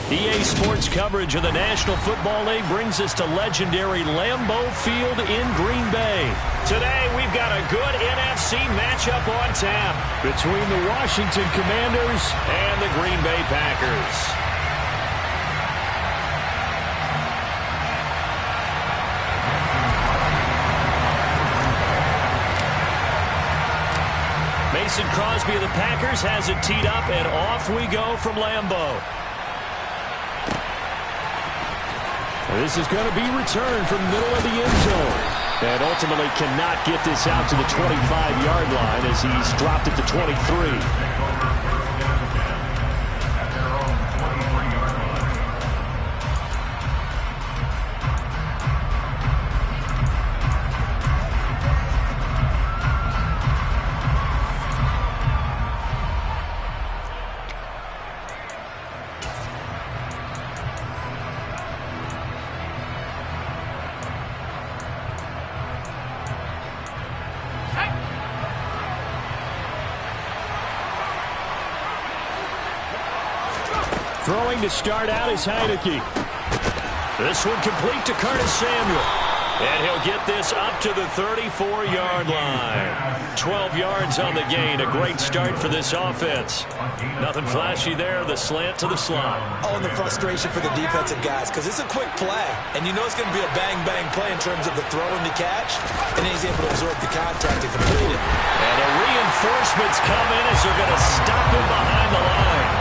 EA Sports coverage of the National Football League brings us to legendary Lambeau Field in Green Bay. Today, we've got a good NFC matchup on tap between the Washington Commanders and the Green Bay Packers. Mason Crosby of the Packers has it teed up, and off we go from Lambeau. This is going to be returned from the middle of the end zone. And ultimately cannot get this out to the 25-yard line as he's dropped it to 23. Throwing to start out is Heineke. This one complete to Curtis Samuel. And he'll get this up to the 34-yard line. 12 yards on the gain. A great start for this offense. Nothing flashy there. The slant to the slot. Oh, and the frustration for the defensive guys, because it's a quick play. And you know it's going to be a bang-bang play in terms of the throw and the catch. And then he's able to absorb the contact and complete it. And the reinforcements come in as they're going to stop him behind the line.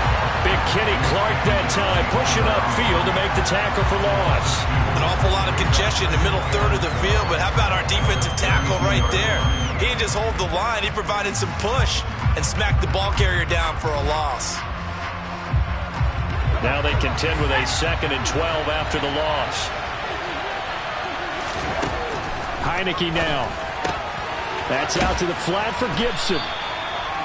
Big Kenny Clark that time, pushing upfield to make the tackle for loss. An awful lot of congestion in the middle third of the field, but how about our defensive tackle right there? He didn't just hold the line, he provided some push and smacked the ball carrier down for a loss. Now they contend with a 2nd and 12 after the loss. Heineke now. That's out to the flat for Gibson.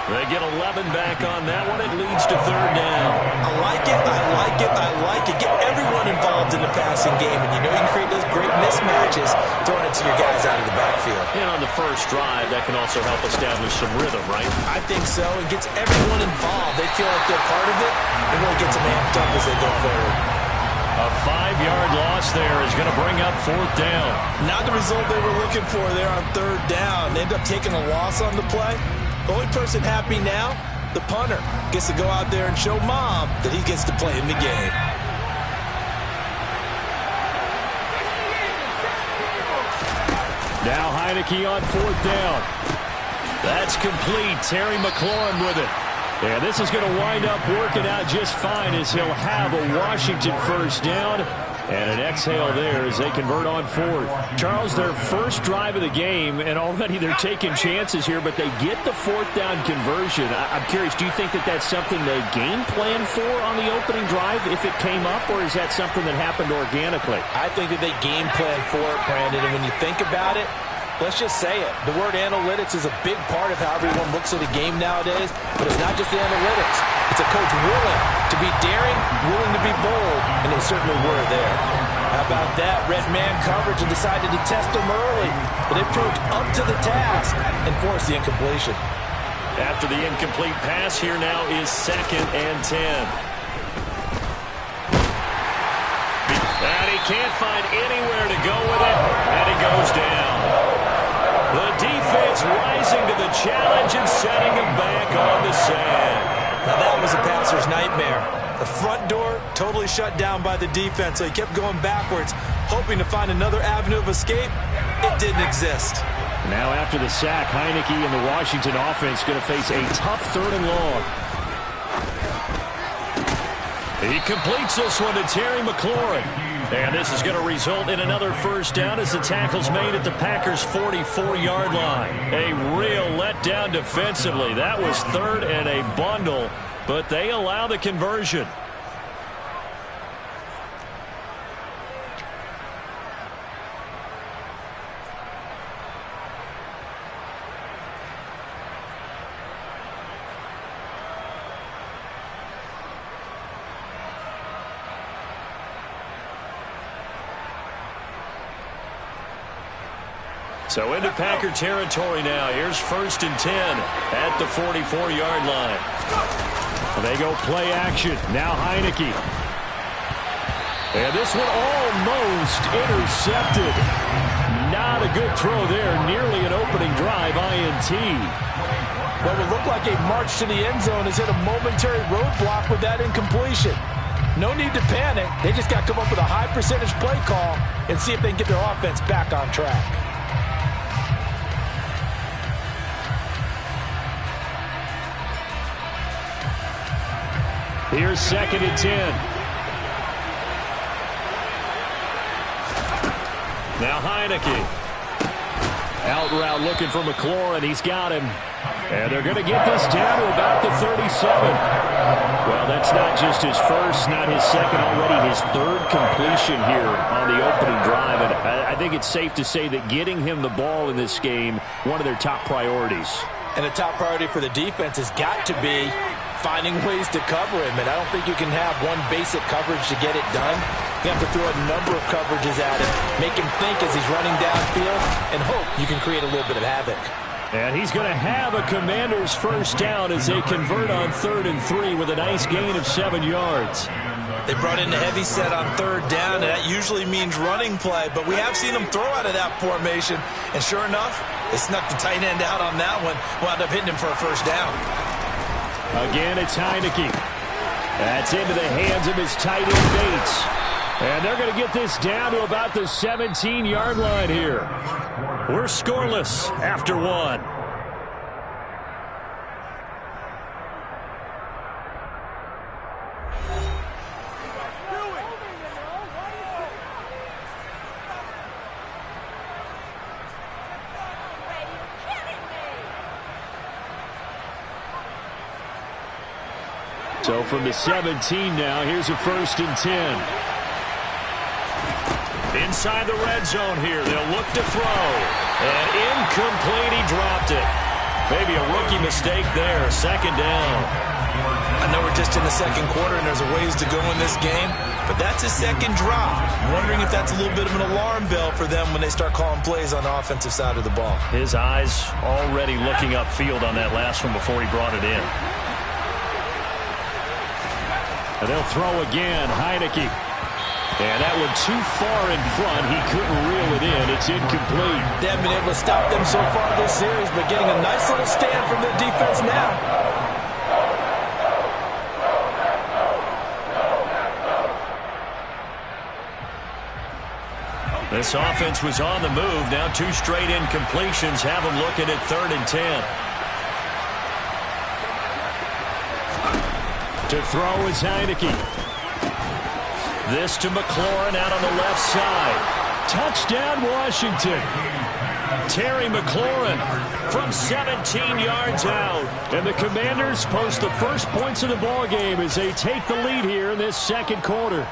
They get 11 back on that one. It leads to 3rd down. I like it, I like it, I like it. Get everyone involved in the passing game, and you know you can create those great mismatches throwing it to your guys out of the backfield. And on the first drive, that can also help establish some rhythm, right? I think so. It gets everyone involved. They feel like they're part of it, and really gets them amped up as they go forward. A 5-yard loss there is going to bring up 4th down. Not the result they were looking for there on 3rd down. They end up taking a loss on the play. The only person happy now, the punter, gets to go out there and show Mom that he gets to play in the game. Now Heineke on 4th down. That's complete. Terry McLaurin with it. And this is going to wind up working out just fine as he'll have a Washington 1st down. And an exhale there as they convert on 4th. Charles, their first drive of the game, and already they're taking chances here, but they get the 4th down conversion. I'm curious, do you think that that's something they game plan for on the opening drive if it came up, or is that something that happened organically? I think that they game plan for it, Brandon, and when you think about it, let's just say it. The word analytics is a big part of how everyone looks at a game nowadays, but it's not just the analytics. It's a coach willing to be daring, willing to be bold, and they certainly were there. How about that? Red man coverage and decided to test them early, but they approached up to the task and forced the incompletion. After the incomplete pass, here now is 2nd and 10. And he can't find anywhere to go with it, and he goes down. The defense rising to the challenge and setting him back on the sand. Now that was a passer's nightmare. The front door totally shut down by the defense, so he kept going backwards, hoping to find another avenue of escape. It didn't exist. Now after the sack, Heineke and the Washington offense going to face a tough 3rd and long. He completes this one to Terry McLaurin. And this is going to result in another 1st down as the tackle's made at the Packers' 44-yard line. A real letdown defensively. That was 3rd and a bundle, but they allow the conversion. So into Packer territory now. Here's 1st and 10 at the 44-yard line. They go play action. Now Heineke. And this one almost intercepted. Not a good throw there. Nearly an opening drive, INT. What would look like a march to the end zone has hit a momentary roadblock with that incompletion. No need to panic. They just got to come up with a high percentage play call and see if they can get their offense back on track. Here's 2nd and 10. Now Heineke. Out route looking for McLaurin. He's got him. And they're going to get this down to about the 37. Well, that's not just his first, not his second, already his 3rd completion here on the opening drive. And I think it's safe to say that getting him the ball in this game, one of their top priorities. And the top priority for the defense has got to be finding ways to cover him. And I don't think you can have one basic coverage to get it done. You have to throw a number of coverages at him, make him think as he's running downfield, and hope you can create a little bit of havoc. And he's going to have a Commanders first down as they convert on 3rd and 3 with a nice gain of 7 yards. They brought in the heavy set on 3rd down, and that usually means running play, but we have seen them throw out of that formation, and sure enough, they snuck the tight end out on that one, wound up hitting him for a first down. Again, it's Heineke. That's into the hands of his tight end Bates. And they're going to get this down to about the 17-yard line here. We're scoreless after 1. So from the 17 now, here's a 1st and 10. Inside the red zone here. They'll look to throw. And incomplete. He dropped it. Maybe a rookie mistake there. 2nd down. I know we're just in the 2nd quarter and there's a ways to go in this game, but that's his 2nd drop. I'm wondering if that's a little bit of an alarm bell for them when they start calling plays on the offensive side of the ball. His eyes already looking upfield on that last one before he brought it in. And they'll throw again. Heineke. And that one too far in front. He couldn't reel it in. It's incomplete. They haven't been able to stop them so far this series, but getting a nice little stand from their defense now. This offense was on the move. Now 2 straight incompletions have them looking at 3rd and 10. To throw is Heineke. This to McLaurin out on the left side. Touchdown, Washington. Terry McLaurin from 17 yards out. And the Commanders post the first points of the ball game as they take the lead here in this 2nd quarter.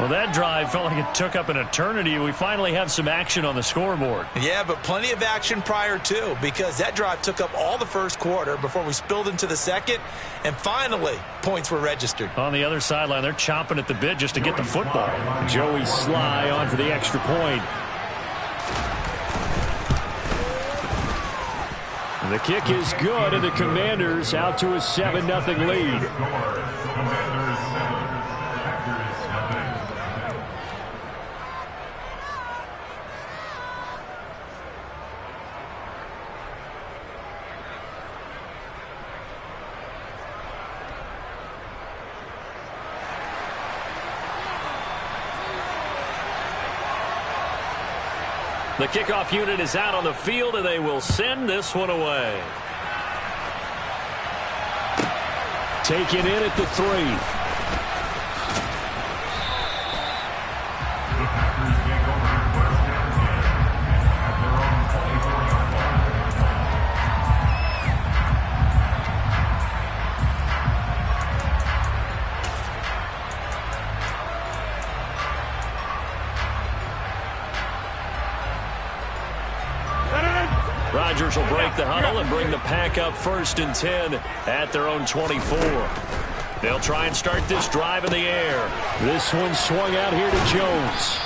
Well, that drive felt like it took up an eternity. We finally have some action on the scoreboard. Yeah, but plenty of action prior to, because that drive took up all the 1st quarter before we spilled into the 2nd, and finally, points were registered. On the other sideline, they're chomping at the bit just to get the football. Joey Sly on for the extra point. And the kick is good, and the Commanders out to a 7-0 lead. The kickoff unit is out on the field, and they will send this one away. Taken in at the 3. Rodgers will break the huddle and bring the pack up 1st and 10 at their own 24. They'll try and start this drive in the air. This one swung out here to Jones.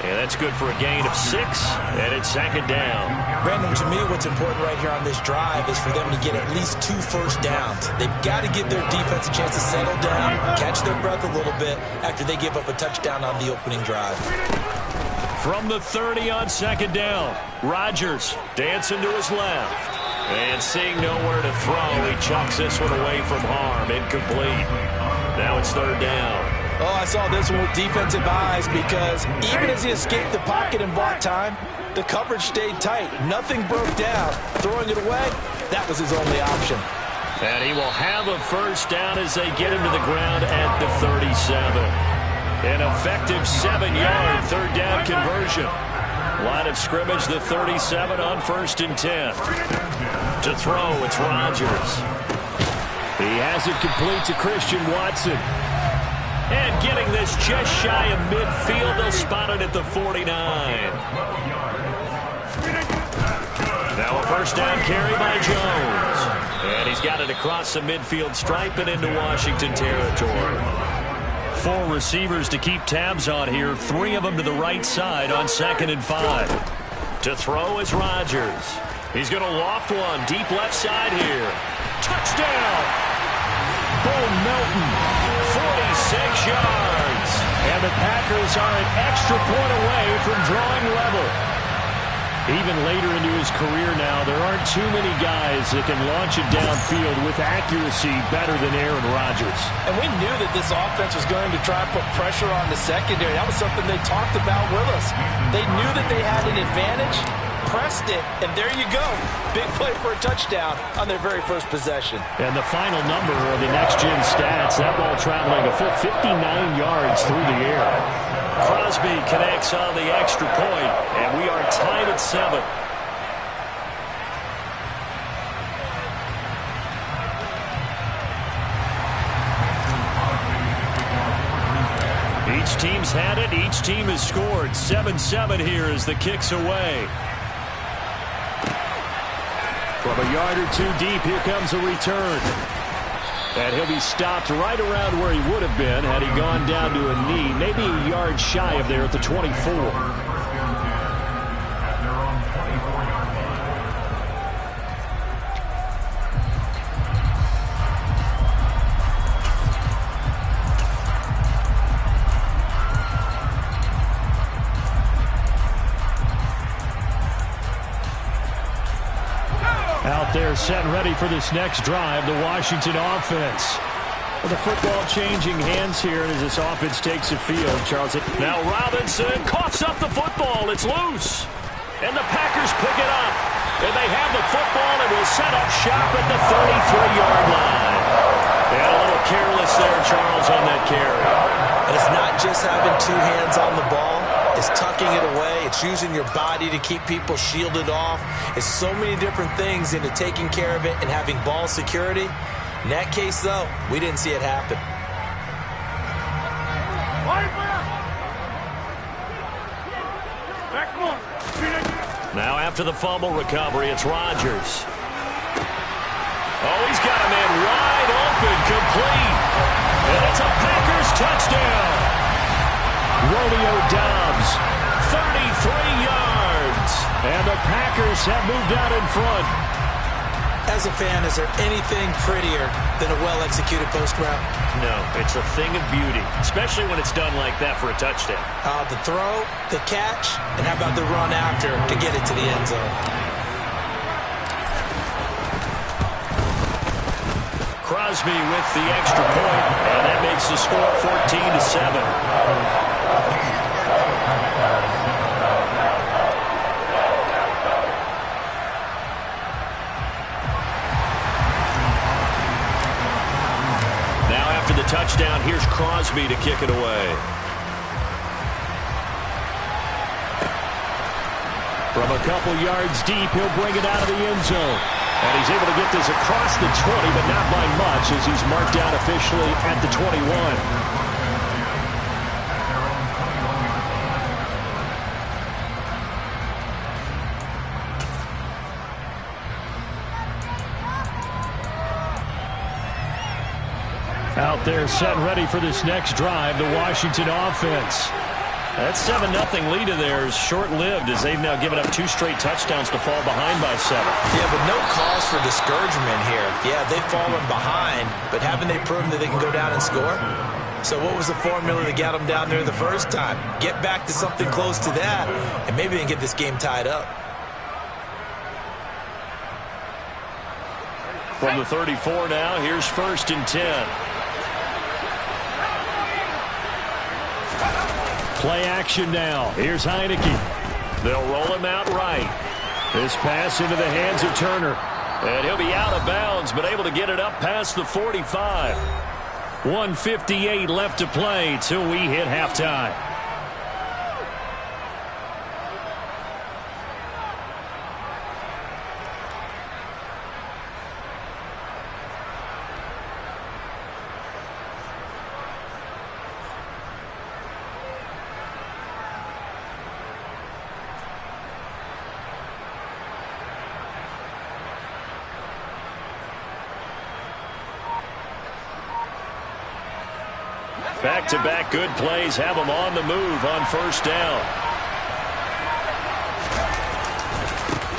And that's good for a gain of 6, and it's second down. Brandon, to me, what's important right here on this drive is for them to get at least 2 first downs. They've got to give their defense a chance to settle down, catch their breath a little bit after they give up a touchdown on the opening drive. From the 30 on second down, Rodgers dancing to his left. And seeing nowhere to throw, he chucks this one away from harm. Incomplete. Now it's third down. Oh, I saw this one with defensive eyes because even as he escaped the pocket and bought time, the coverage stayed tight. Nothing broke down. Throwing it away, that was his only option. And he will have a first down as they get him to the ground at the 37. An effective 7-yard third down conversion. Line of scrimmage, the 37 on 1st and 10. To throw, it's Rodgers. He has it complete to Christian Watson. And getting this just shy of midfield, they'll spot it at the 49. Now a first down carry by Jones. And he's got it across the midfield stripe and into Washington territory. 4 receivers to keep tabs on here. 3 of them to the right side on 2nd and 5. To throw is Rodgers. He's going to loft one deep left side here. Touchdown! Bo Melton. 46 yards. And the Packers are an extra point away from drawing level. Even later into his career now, there aren't too many guys that can launch it downfield with accuracy better than Aaron Rodgers. And we knew that this offense was going to try to put pressure on the secondary. That was something they talked about with us. They knew that they had an advantage, pressed it, and there you go. Big play for a touchdown on their very first possession. And the final number of the next-gen stats, that ball traveling a full 59 yards through the air. Crosby connects on the extra point, and we are tied at 7. Each team's had it. Each team has scored. 7-7 here as the kick's away. From a yard or 2 deep, here comes a return. And he'll be stopped right around where he would have been had he gone down to a knee, maybe a yard shy of there at the 24. Out there set and ready for this next drive, the Washington offense. Well, the football changing hands here as this offense takes the field, Charles. Now Robinson coughs up the football. It's loose. And the Packers pick it up. And they have the football and will set up shop at the 33-yard line. And a little careless there, Charles, on that carry. And it's not just having 2 hands on the ball. It's tucking it away. It's using your body to keep people shielded off. It's so many different things into taking care of it and having ball security. In that case, though, we didn't see it happen. Now after the fumble recovery, it's Rodgers. Oh, he's got a man wide open, complete. And it's a Packers touchdown. Romeo Doubs, 33 yards. And the Packers have moved out in front. As a fan, is there anything prettier than a well-executed post route? No, it's a thing of beauty, especially when it's done like that for a touchdown. The throw, the catch, and how about the run after to get it to the end zone? Crosby with the extra point, and that makes the score 14-7. Touchdown. Here's Crosby to kick it away. From a couple yards deep, he'll bring it out of the end zone. And he's able to get this across the 20, but not by much as he's marked down officially at the 21. Out there set and ready for this next drive, the Washington offense. That 7-0 lead of theirs short-lived as they've now given up 2 straight touchdowns to fall behind by 7. Yeah, but no cause for discouragement here. Yeah, they've fallen behind, but haven't they proven that they can go down and score? So what was the formula that got them down there the first time? Get back to something close to that, and maybe they can get this game tied up. From the 34 now, here's 1st and 10. Play action now. Here's Heineke. They'll roll him out right. This pass into the hands of Turner. And he'll be out of bounds, but able to get it up past the 45. 1:58 left to play till we hit halftime. Back-to-back good plays have them on the move on 1st down.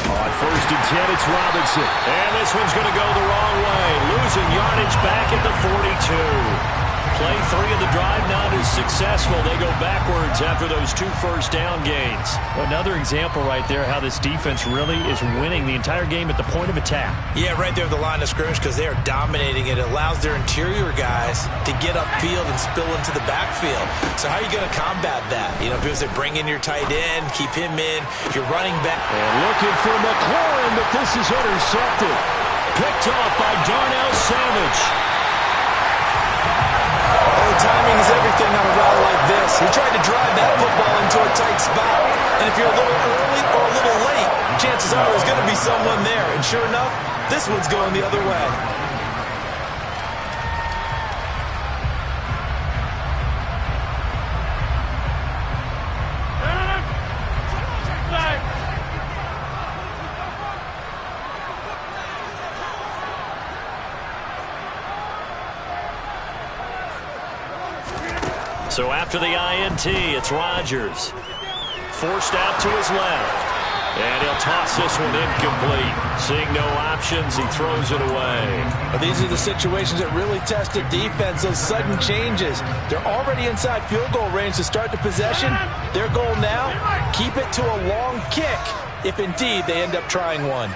On 1st and 10, it's Robinson. And this one's going to go the wrong way. Losing yardage back at the 42. Play 3 of the drive not as successful. They go backwards after those 2 first-down gains. Another example right there how this defense really is winning the entire game at the point of attack. Yeah, right there at the line of scrimmage because they are dominating it. It allows their interior guys to get upfield and spill into the backfield. So how are you going to combat that? You know, because they bring in your tight end, keep him in, you're running back. And looking for McLaurin, but this is intercepted. Picked off by Darnell Savage. Timing is everything on a route like this. He tried to drive that football into a tight spot. And if you're a little early or a little late, chances are there's going to be someone there. And sure enough, this one's going the other way. So after the INT, it's Rodgers. Forced out to his left. And he'll toss this one incomplete. Seeing no options, he throws it away. Well, these are the situations that really test the defense, those sudden changes. They're already inside field goal range to start the possession. Their goal now, keep it to a long kick, if indeed they end up trying one.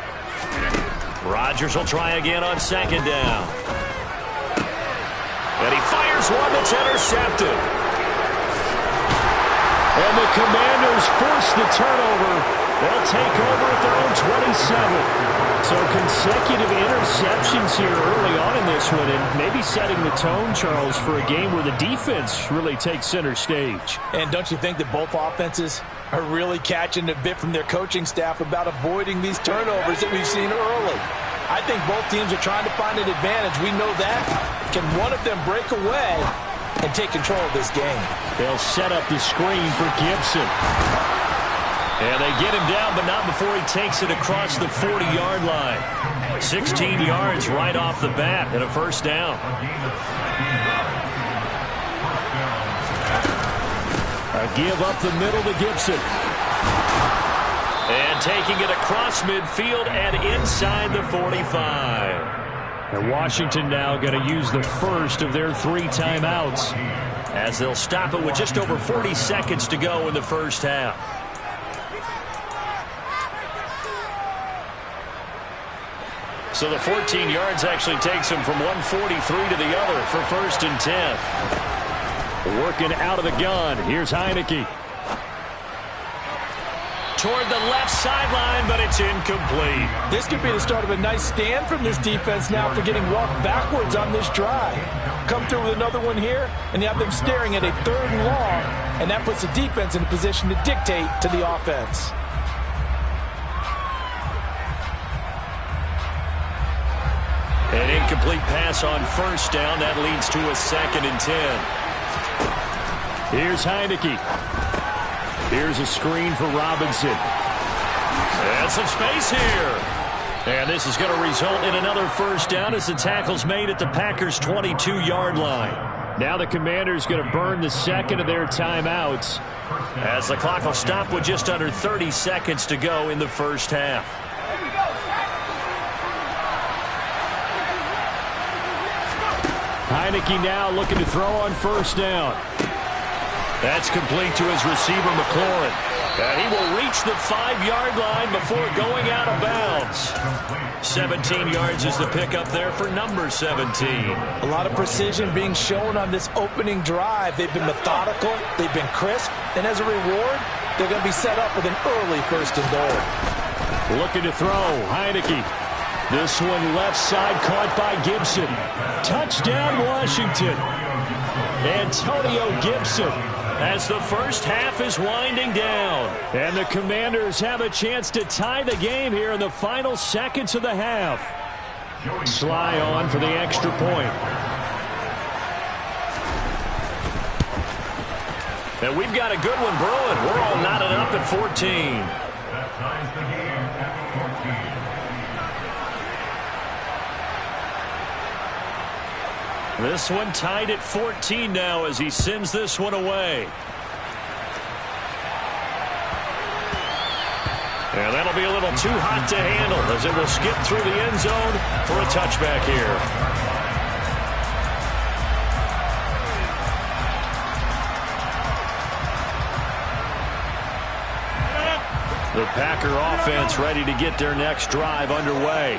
Rodgers will try again on 2nd down. And he fires one that's intercepted. And the Commanders force the turnover. They'll take over at their own 27. So consecutive interceptions here early on in this one, and maybe setting the tone, Charles, for a game where the defense really takes center stage. And don't you think that both offenses are really catching a bit from their coaching staff about avoiding these turnovers that we've seen early? I think both teams are trying to find an advantage. We know that. Can one of them break away and take control of this game? They'll set up the screen for Gibson. And they get him down, but not before he takes it across the 40-yard line. 16 yards right off the bat and a 1st down. A give up the middle to Gibson. And taking it across midfield and inside the 45. And Washington now going to use the first of their 3 timeouts as they'll stop it with just over 40 seconds to go in the 1st half. So the 14 yards actually takes him from 143 to the other for 1st and 10. Working out of the gun. Here's Heineke. Toward the left sideline, but it's incomplete. This could be the start of a nice stand from this defense now for getting walked backwards on this drive. Come through with another one here, and you have them staring at a 3rd and long, and that puts the defense in a position to dictate to the offense. An incomplete pass on 1st down. That leads to a 2nd and 10. Here's Heineke. Here's a screen for Robinson. And some space here. And this is going to result in another 1st down as the tackle's made at the Packers' 22-yard line. Now the Commanders going to burn the second of their timeouts, as the clock will stop with just under 30 seconds to go in the first half. Heineke now looking to throw on first down. That's complete to his receiver, McLaurin. And he will reach the 5-yard line before going out of bounds. 17 yards is the pickup there for number 17. A lot of precision being shown on this opening drive. They've been methodical, they've been crisp, and as a reward, they're going to be set up with an early first and goal. Looking to throw, Heineke. This one left side caught by Gibson. Touchdown, Washington. Antonio Gibson, as the first half is winding down. And the Commanders have a chance to tie the game here in the final seconds of the half. Sly on for the extra point. And we've got a good one brewing. We're all knotted up at 14. This one tied at 14 now as he sends this one away. And that'll be a little too hot to handle as it will skip through the end zone for a touchback here. The Packer offense ready to get their next drive underway.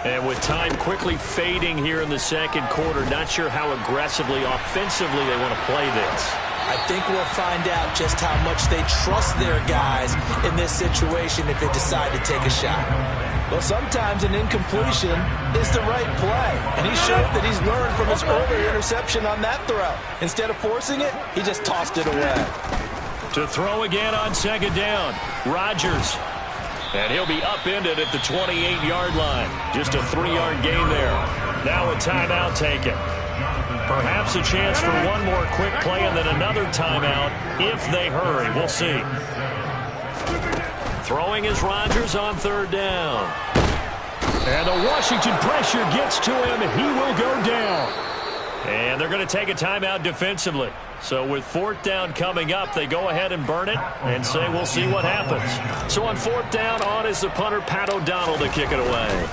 And with time quickly fading here in the second quarter, not sure how aggressively, offensively they want to play this. I think we'll find out just how much they trust their guys in this situation if they decide to take a shot. Well, sometimes an incompletion is the right play. And he showed that he's learned from his earlier interception on that throw. Instead of forcing it, he just tossed it away. To throw again on second down, Rodgers. And he'll be upended at the 28-yard line. Just a 3-yard gain there. Now a timeout taken. Perhaps a chance for one more quick play and then another timeout if they hurry. We'll see. Throwing is Rodgers on third down. And the Washington pressure gets to him. He will go down. And they're going to take a timeout defensively. So with fourth down coming up, they go ahead and burn it and say we'll see what happens. So on fourth down, on is the punter, Pat O'Donnell, to kick it away.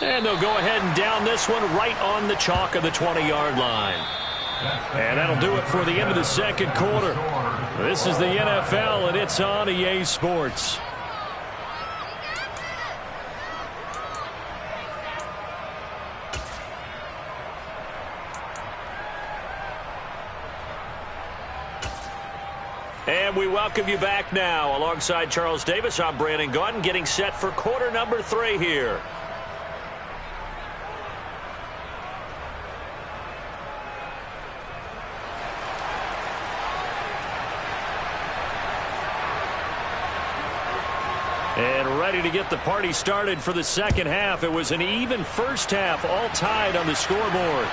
And they'll go ahead and down this one right on the chalk of the 20-yard line. And that'll do it for the end of the second quarter. This is the NFL, and it's on EA Sports. And we welcome you back now. Alongside Charles Davis, I'm Brandon Gaudin, getting set for quarter number 3 here. And ready to get the party started for the second half. It was an even first half, all tied on the scoreboard.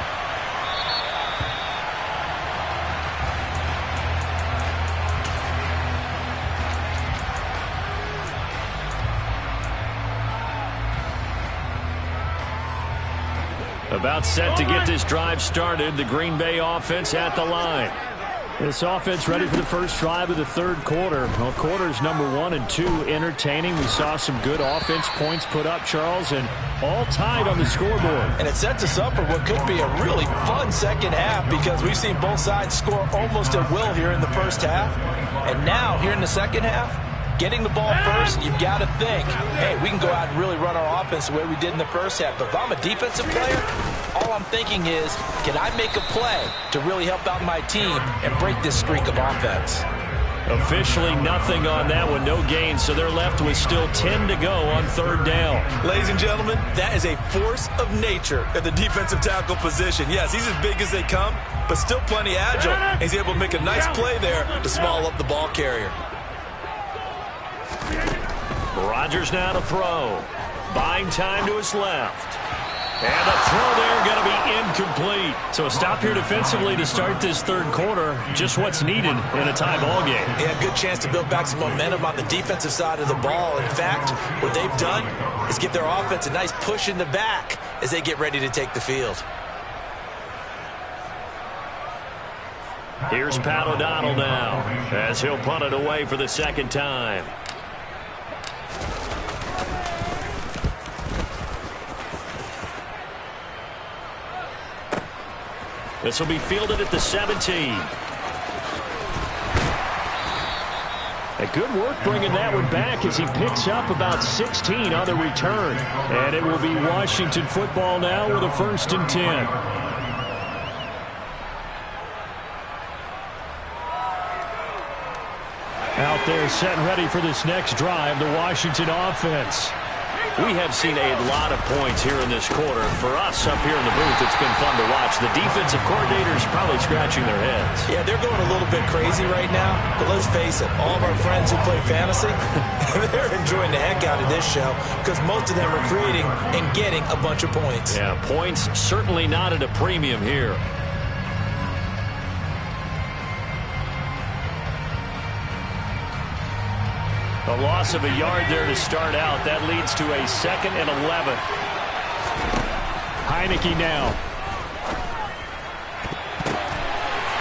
About set to get this drive started. The Green Bay offense at the line. This offense ready for the first drive of the third quarter. Well, quarters number 1 and 2 entertaining. We saw some good offense points put up, Charles, and all tied on the scoreboard. And it sets us up for what could be a really fun second half because we've seen both sides score almost at will here in the first half. And now, here in the second half, getting the ball first, you've got to think, hey, we can go out and really run our offense the way we did in the first half. But if I'm a defensive player, all I'm thinking is, can I make a play to really help out my team and break this streak of offense? Officially nothing on that one, no gain, so they're left with still 10 to go on third down. Ladies and gentlemen, that is a force of nature at the defensive tackle position. Yes, he's as big as they come, but still plenty agile. He's able to make a nice play there to small up the ball carrier. Rodgers now to throw. Buying time to his left. And the throw there going to be incomplete. So a stop here defensively to start this third quarter. Just what's needed in a tie ball game. Yeah, good chance to build back some momentum on the defensive side of the ball. In fact, what they've done is give their offense a nice push in the back as they get ready to take the field. Here's Pat O'Donnell now as he'll punt it away for the second time. This will be fielded at the 17. A good work bringing that one back as he picks up about 16 on the return. And it will be Washington football now with a 1st and 10. Out there set and ready for this next drive, the Washington offense. We have seen a lot of points here in this quarter. For us up here in the booth, it's been fun to watch. The defensive coordinators probably scratching their heads. Yeah, they're going a little bit crazy right now. But let's face it, all of our friends who play fantasy, they're enjoying the heck out of this show because most of them are creating and getting a bunch of points. Yeah, points certainly not at a premium here. A loss of a yard there to start out. That leads to a 2nd and 11. Heineke now.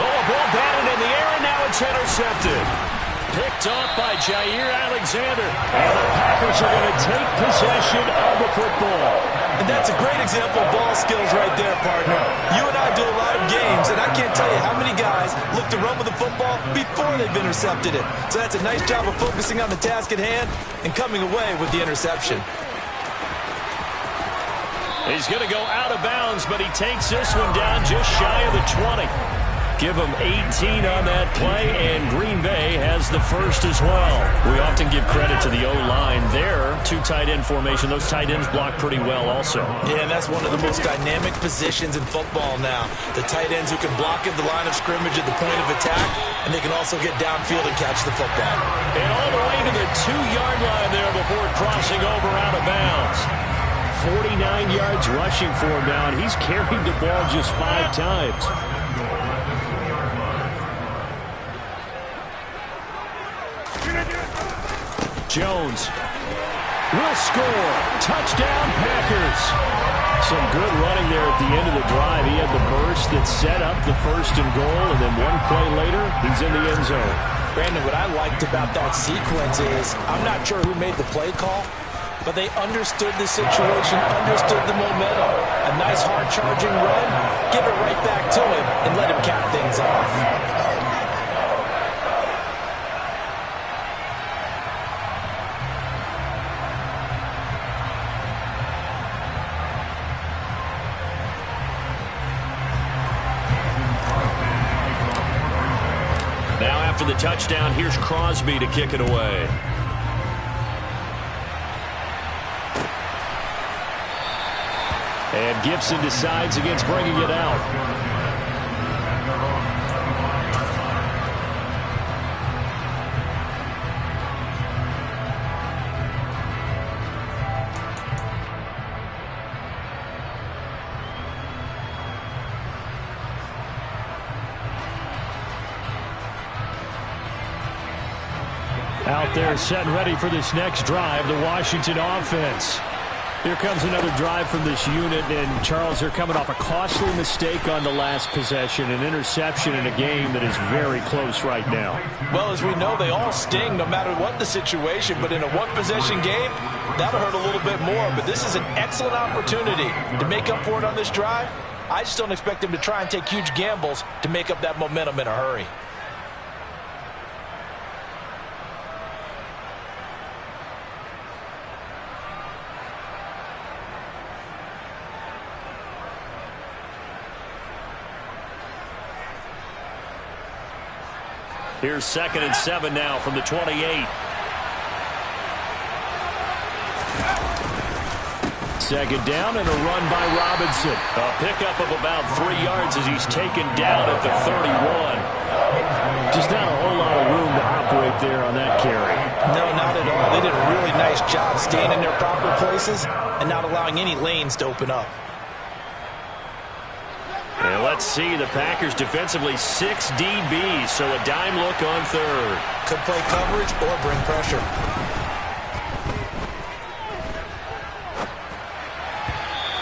Oh, a ball batted in the air, and now it's intercepted. Picked off by Jaire Alexander. And the Packers are going to take possession of the football. And that's a great example of ball skills right there, partner. You and I do a lot of games, and I can't tell you how many guys look to run with the football before they've intercepted it. So that's a nice job of focusing on the task at hand and coming away with the interception. He's going to go out of bounds, but he takes this one down just shy of the 20. Give him 18 on that play, and Green Bay has the first as well. We often give credit to the O-line there. 2 tight end formation. Those tight ends block pretty well also. Yeah, and that's one of the most dynamic positions in football now. The tight ends who can block at the line of scrimmage at the point of attack, and they can also get downfield and catch the football. And all the way to the 2-yard line there before crossing over out of bounds. 49 yards rushing for him now, and he's carried the ball just 5 times. Jones will score. Touchdown, Packers. Some good running there at the end of the drive. He had the burst that set up the 1st and goal, and then one play later, he's in the end zone. Brandon, what I liked about that sequence is I'm not sure who made the play call, but they understood the situation, understood the momentum. A nice hard-charging run, give it right back to him, and let him cap things off. After the touchdown, here's Crosby to kick it away. And Gibson decides against bringing it out. Out there set and ready for this next drive, the Washington offense. Here comes another drive from this unit, and Charles, they're coming off a costly mistake on the last possession, an interception in a game that is very close right now. Well, as we know, they all sting no matter what the situation, but in a one-possession game, that'll hurt a little bit more. But this is an excellent opportunity to make up for it on this drive. I just don't expect them to try and take huge gambles to make up that momentum in a hurry. Here's 2nd and 7 now from the 28. Second down and a run by Robinson. A pickup of about 3 yards as he's taken down at the 31. Just not a whole lot of room to operate there on that carry. No, not at all. They did a really nice job staying in their proper places and not allowing any lanes to open up. And let's see, the Packers defensively 6 DBs, so a dime look on third. Could play coverage or bring pressure.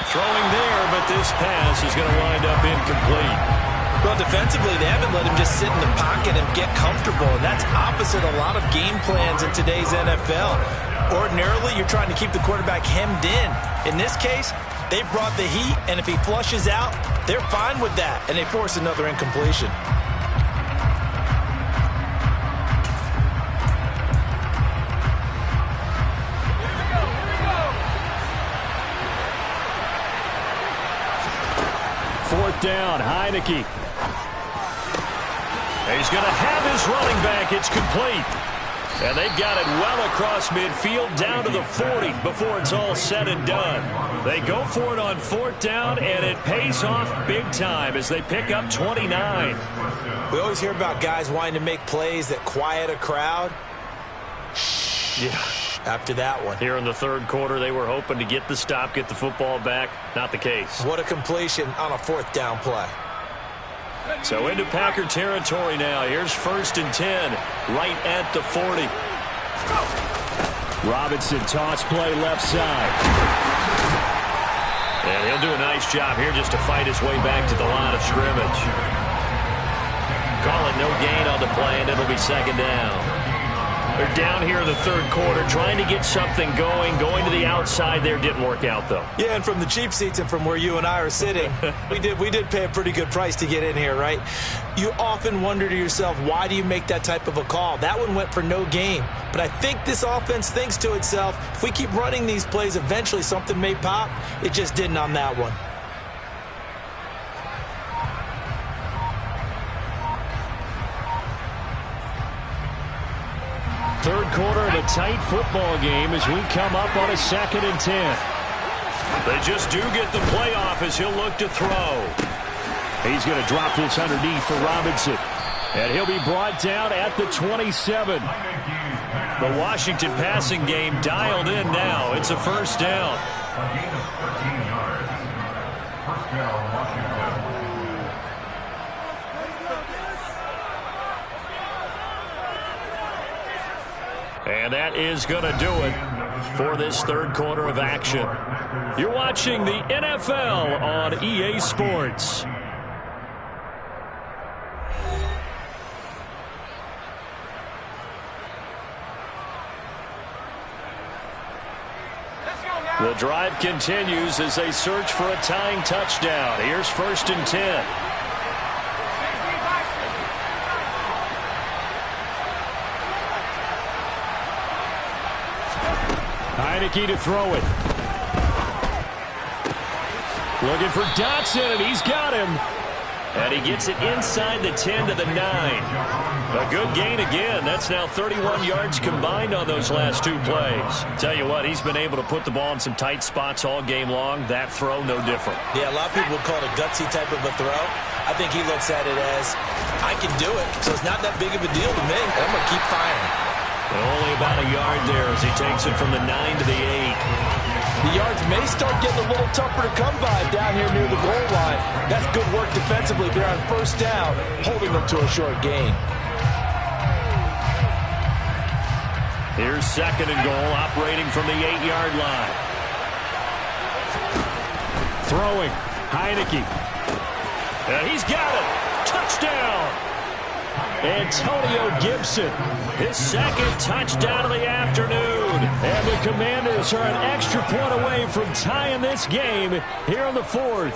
Throwing there, but this pass is going to wind up incomplete. Well, defensively, they haven't let him just sit in the pocket and get comfortable, and that's opposite a lot of game plans in today's NFL. Ordinarily, you're trying to keep the quarterback hemmed in. In this case, they brought the heat, and if he flushes out, they're fine with that, and they force another incompletion. Fourth down, Heineke. He's going to have his running back. It's complete. And they've got it well across midfield down to the 40 before it's all said and done. They go for it on fourth down, and it pays off big time as they pick up 29. We always hear about guys wanting to make plays that quiet a crowd. Yeah. After that one. Here in the third quarter, they were hoping to get the stop, get the football back. Not the case. What a completion on a fourth down play. So into Packer territory now. Here's 1st and 10, right at the 40. Robinson toss play left side. And he'll do a nice job here just to fight his way back to the line of scrimmage. Call it no gain on the play, and it'll be second down. They're down here in the third quarter, trying to get something going. Going to the outside there didn't work out, though. Yeah, and from the cheap seats and from where you and I are sitting, we did pay a pretty good price to get in here, right? You often wonder to yourself, why do you make that type of a call? That one went for no gain. But I think this offense thinks to itself, if we keep running these plays, eventually something may pop. It just didn't on that one. Third quarter of a tight football game as we come up on a 2nd and 10. They just do get the playoff as he'll look to throw. He's going to drop this underneath for Robinson. And he'll be brought down at the 27. The Washington passing game dialed in now. It's a first down. And that is going to do it for this third quarter of action. You're watching the NFL on EA Sports. The drive continues as they search for a tying touchdown. Here's 1st and 10. Heineke to throw it. Looking for Dotson, and he's got him. And he gets it inside the 10 to the 9. A good gain again. That's now 31 yards combined on those last 2 plays. Tell you what, he's been able to put the ball in some tight spots all game long. That throw, no different. Yeah, a lot of people would call it a gutsy type of a throw. I think he looks at it as, I can do it, so it's not that big of a deal to me. I'm going to keep firing. And only about a yard there as he takes it from the 9 to the 8. The yards may start getting a little tougher to come by down here near the goal line. That's good work defensively there on first down, holding them to a short gain. Here's 2nd and goal, operating from the 8-yard line. Throwing, Heineke. And he's got it. Touchdown. Antonio Gibson, his 2nd touchdown of the afternoon. And the Commanders are an extra point away from tying this game here in the 4th.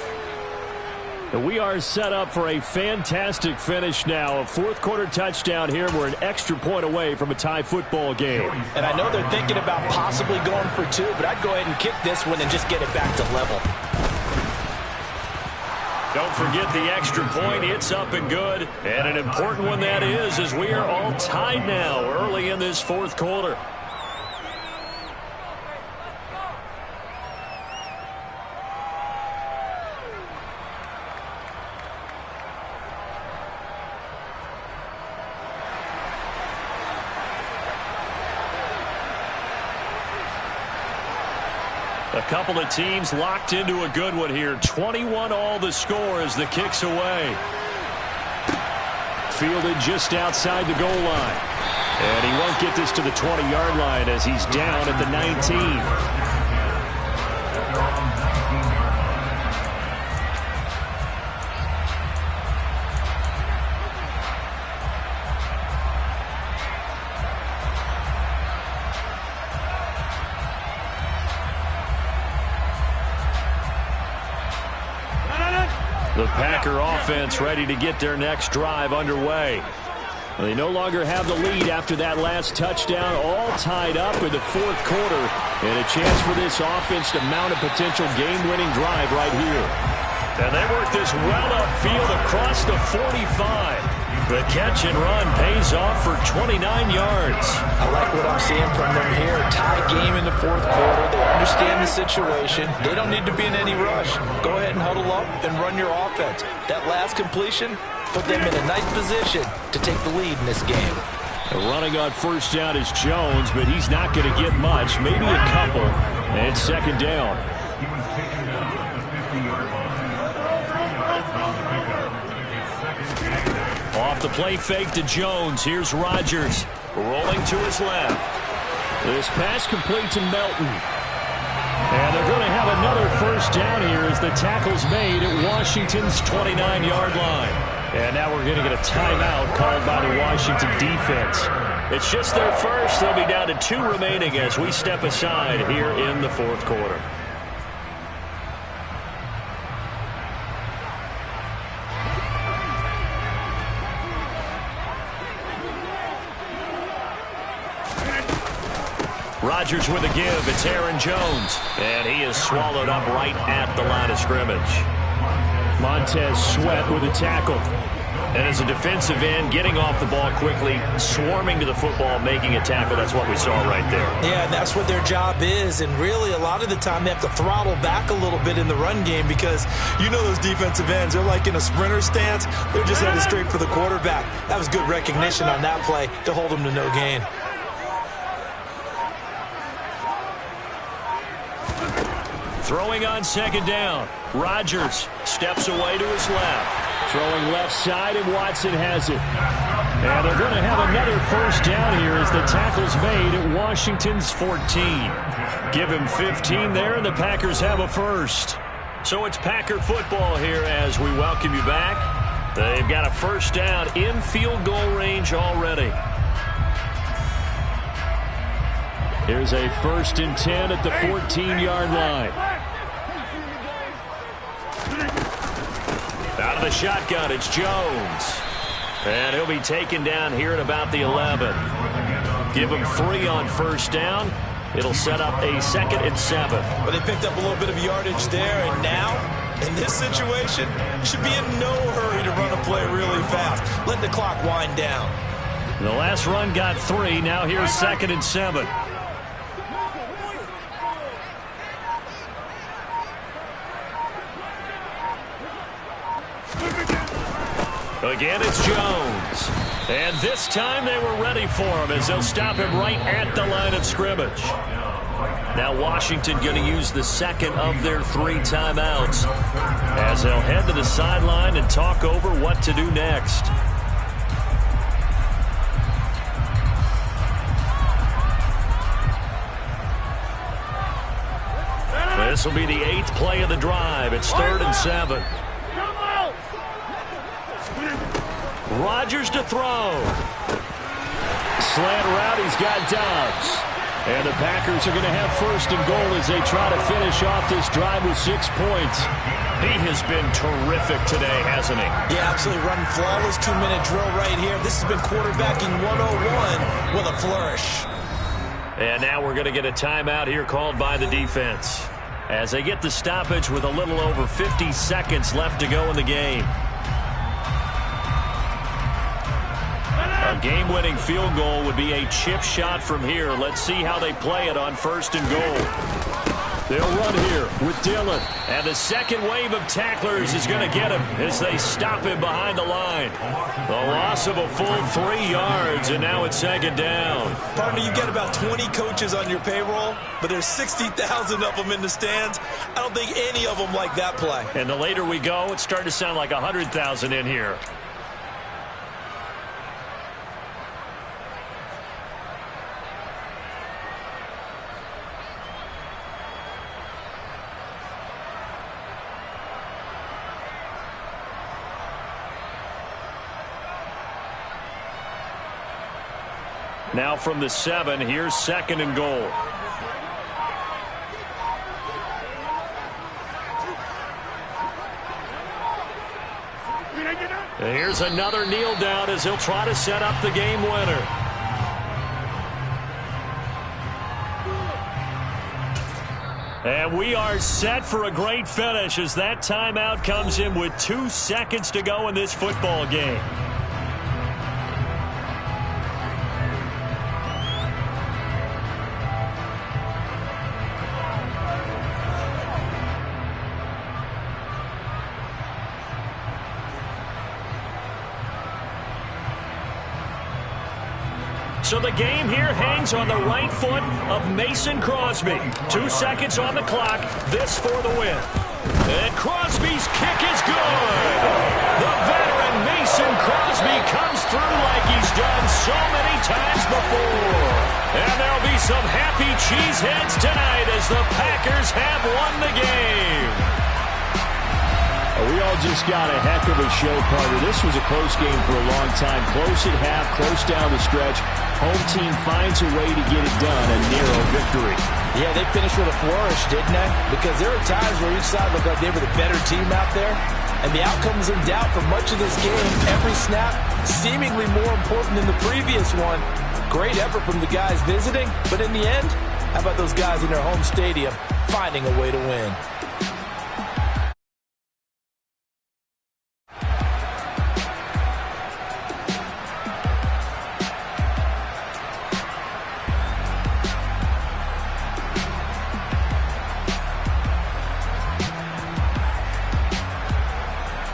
And we are set up for a fantastic finish now. A 4th quarter touchdown here. We're an extra point away from a tie football game. And I know they're thinking about possibly going for 2, but I'd go ahead and kick this one and just get it back to level. Don't forget the extra point. It's up and good. And an important one that is, as we are all tied now early in this 4th quarter. A couple of teams locked into a good one here. 21-all the score as the kick's away. Fielded just outside the goal line. And he won't get this to the 20-yard line as he's down at the 19. The Packer offense ready to get their next drive underway. They no longer have the lead after that last touchdown, all tied up in the fourth quarter, and a chance for this offense to mount a potential game-winning drive right here. And they work this well upfield across the 45. The catch and run pays off for 29 yards. I like what I'm seeing from them here. Tie game in the fourth quarter. They understand the situation. They don't need to be in any rush. Go ahead and huddle up and run your offense. That last completion put them in a nice position to take the lead in this game. Running on first down is Jones, but he's not going to get much, maybe a couple. And second down. Off the play fake to Jones. Here's Rodgers rolling to his left. This pass complete to Melton. And they're going to have another first down here as the tackle's made at Washington's 29-yard line. And now we're going to get a timeout called by the Washington defense. It's just their first. They'll be down to 2 remaining as we step aside here in the fourth quarter. Rodgers with a give. It's Aaron Jones. And he is swallowed up right at the line of scrimmage. Montez Sweat with a tackle. And as a defensive end, getting off the ball quickly, swarming to the football, making a tackle. That's what we saw right there. Yeah, and that's what their job is. And really, a lot of the time, they have to throttle back a little bit in the run game because you know those defensive ends, they're like in a sprinter stance. They're just headed straight for the quarterback. That was good recognition on that play to hold them to no gain. Throwing on second down. Rodgers steps away to his left. Throwing left side, and Watson has it. And they're going to have another first down here as the tackle's made at Washington's 14. Give him 15 there, and the Packers have a first. So it's Packer football here as we welcome you back. They've got a first down in field goal range already. Here's a 1st and 10 at the 14-yard line. Out of the shotgun, it's Jones. And he'll be taken down here at about the 11. Give him 3 on first down. It'll set up a 2nd and 7. But they picked up a little bit of yardage there, and now, in this situation, should be in no hurry to run a play really fast. Let the clock wind down. The last run got 3. Now here's 2nd and 7. Again, it's Jones. And this time they were ready for him as they'll stop him right at the line of scrimmage. Now Washington going to use the second of their 3 timeouts as they'll head to the sideline and talk over what to do next. This will be the 8th play of the drive. It's 3rd and 7. Rodgers to throw. Slant route, he's got Dobbs. And the Packers are going to have 1st and goal as they try to finish off this drive with 6 points. He has been terrific today, hasn't he? Yeah, absolutely running flawless 2-minute drill right here. This has been quarterbacking 101 with a flourish. And now we're going to get a timeout here called by the defense as they get the stoppage with a little over 50 seconds left to go in the game. A game-winning field goal would be a chip shot from here. Let's see how they play it on 1st and goal. They'll run here with Dillon. And the second wave of tacklers is going to get him as they stop him behind the line. The loss of a full 3 yards, and now it's second down. Partner, you get about 20 coaches on your payroll, but there's 60,000 of them in the stands. I don't think any of them like that play. And the later we go, it's starting to sound like 100,000 in here. Now from the 7, here's second and goal. And here's another kneel down as he'll try to set up the game winner. And we are set for a great finish as that timeout comes in with 2 seconds to go in this football game. So the game here hangs on the right foot of Mason Crosby. 2 seconds on the clock. This for the win. And Crosby's kick is good. The veteran Mason Crosby comes through like he's done so many times before. And there'll be some happy cheeseheads tonight as the Packers have won the game. We all just got a heck of a show, partner. This was a close game for a long time. Close at half, close down the stretch. Home team finds a way to get it done, a narrow victory. Yeah, they finished with a flourish, didn't they? Because there were times where each side looked like they were the better team out there. And the outcome was in doubt for much of this game. Every snap seemingly more important than the previous one. Great effort from the guys visiting. But in the end, how about those guys in their home stadium finding a way to win?